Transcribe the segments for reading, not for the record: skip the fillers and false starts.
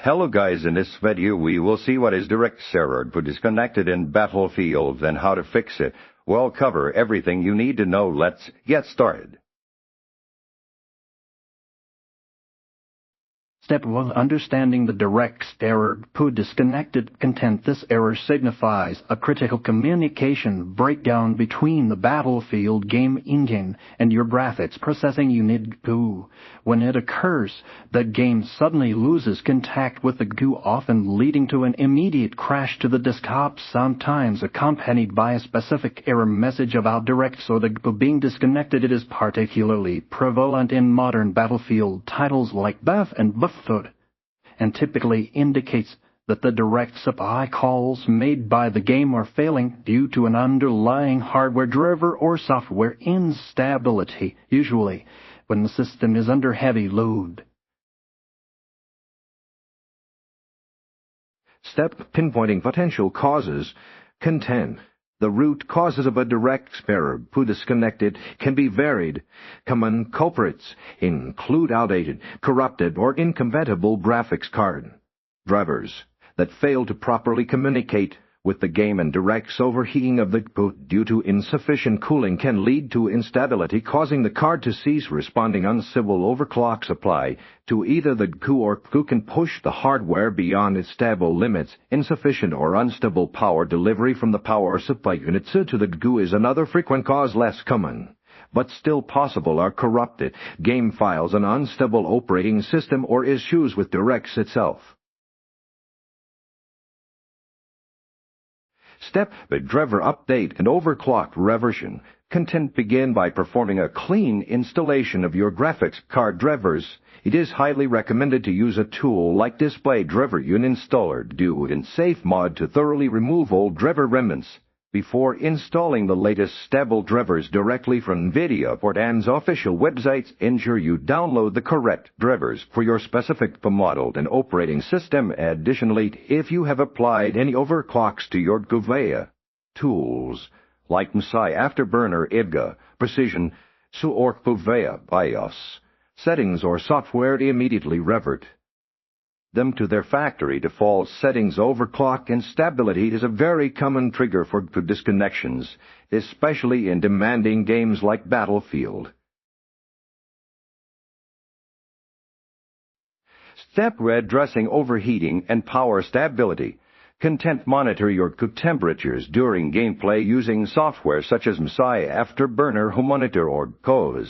Hello guys, in this video we will see what is DirectX error for disconnected in Battlefield and how to fix it. We'll cover everything you need to know. Let's get started. Step 1. Understanding the DirectX error disconnected content. This error signifies a critical communication breakdown between the Battlefield game engine and your graphics processing unit GPU. When it occurs, the game suddenly loses contact with the GPU, often leading to an immediate crash to the desktop, sometimes accompanied by a specific error message about DirectX or the GPU being disconnected. It is particularly prevalent in modern Battlefield titles like BAF and BAF, and typically indicates that the direct supply calls made by the game are failing due to an underlying hardware driver or software instability, usually when the system is under heavy load. Step pinpointing potential causes. Content. The root causes of a DirectX error disconnected can be varied. Common culprits include outdated, corrupted, or incompatible graphics card drivers that fail to properly communicate with the game, and DirectX overheating of the GPU due to insufficient cooling can lead to instability, causing the card to cease responding. Unstable overclock supply to either the GPU or GPU can push the hardware beyond its stable limits. Insufficient or unstable power delivery from the power supply unit to the GPU is another frequent cause. Less common, but still possible, are corrupted game files, an unstable operating system, or issues with DirectX itself. Step driver update and overclocked reversion. Content. Begin by performing a clean installation of your graphics card drivers. It is highly recommended to use a tool like Display Driver Unit Installer Do in Safe Mod to thoroughly remove old driver remnants before installing the latest stable drivers directly from NVIDIA or AMD's official websites. Ensure you download the correct drivers for your specific model and operating system. Additionally, if you have applied any overclocks to your GPU, tools like MSI Afterburner IDGA, Precision, or GPU BIOS settings or software immediately revert them to their factory default settings. Overclock instability is a very common trigger for disconnections, especially in demanding games like Battlefield. Step addressing overheating and power stability. Content. Monitor your GPU temperatures during gameplay using software such as MSI Afterburner Monitor or GPUs.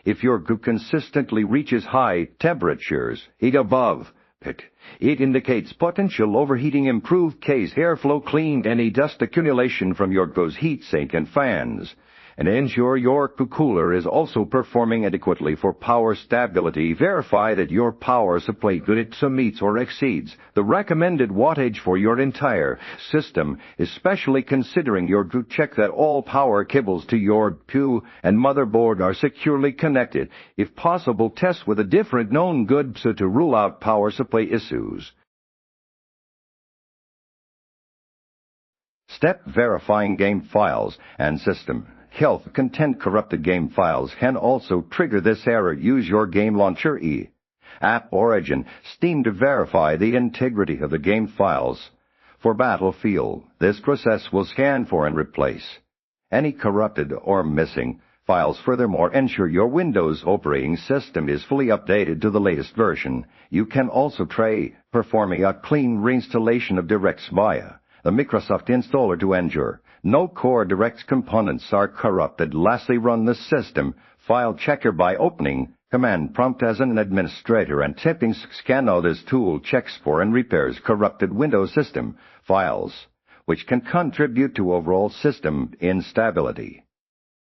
If your GPU consistently reaches high temperatures, above it indicates potential overheating. Improve case airflow, clean any dust accumulation from your GPU's heatsink and fans, and ensure your GPU cooler is also performing adequately for power stability. Verify that your power supply unit meets or exceeds the recommended wattage for your entire system, especially considering your GPU. Check that all power cables to your GPU and motherboard are securely connected. If possible, test with a different known GPU to rule out power supply issues. Step verifying game files and system health. Content. Corrupted game files can also trigger this error. Use your game launcher App Origin, Steam to verify the integrity of the game files. For Battlefield, this process will scan for and replace any corrupted or missing files. Furthermore, ensure your Windows operating system is fully updated to the latest version. You can also try performing a clean reinstallation of DirectX via the Microsoft installer to ensure no core DirectX components are corrupted. Lastly, run the system file checker by opening command prompt as an administrator and typing scan. Now this tool checks for and repairs corrupted Windows system files, which can contribute to overall system instability.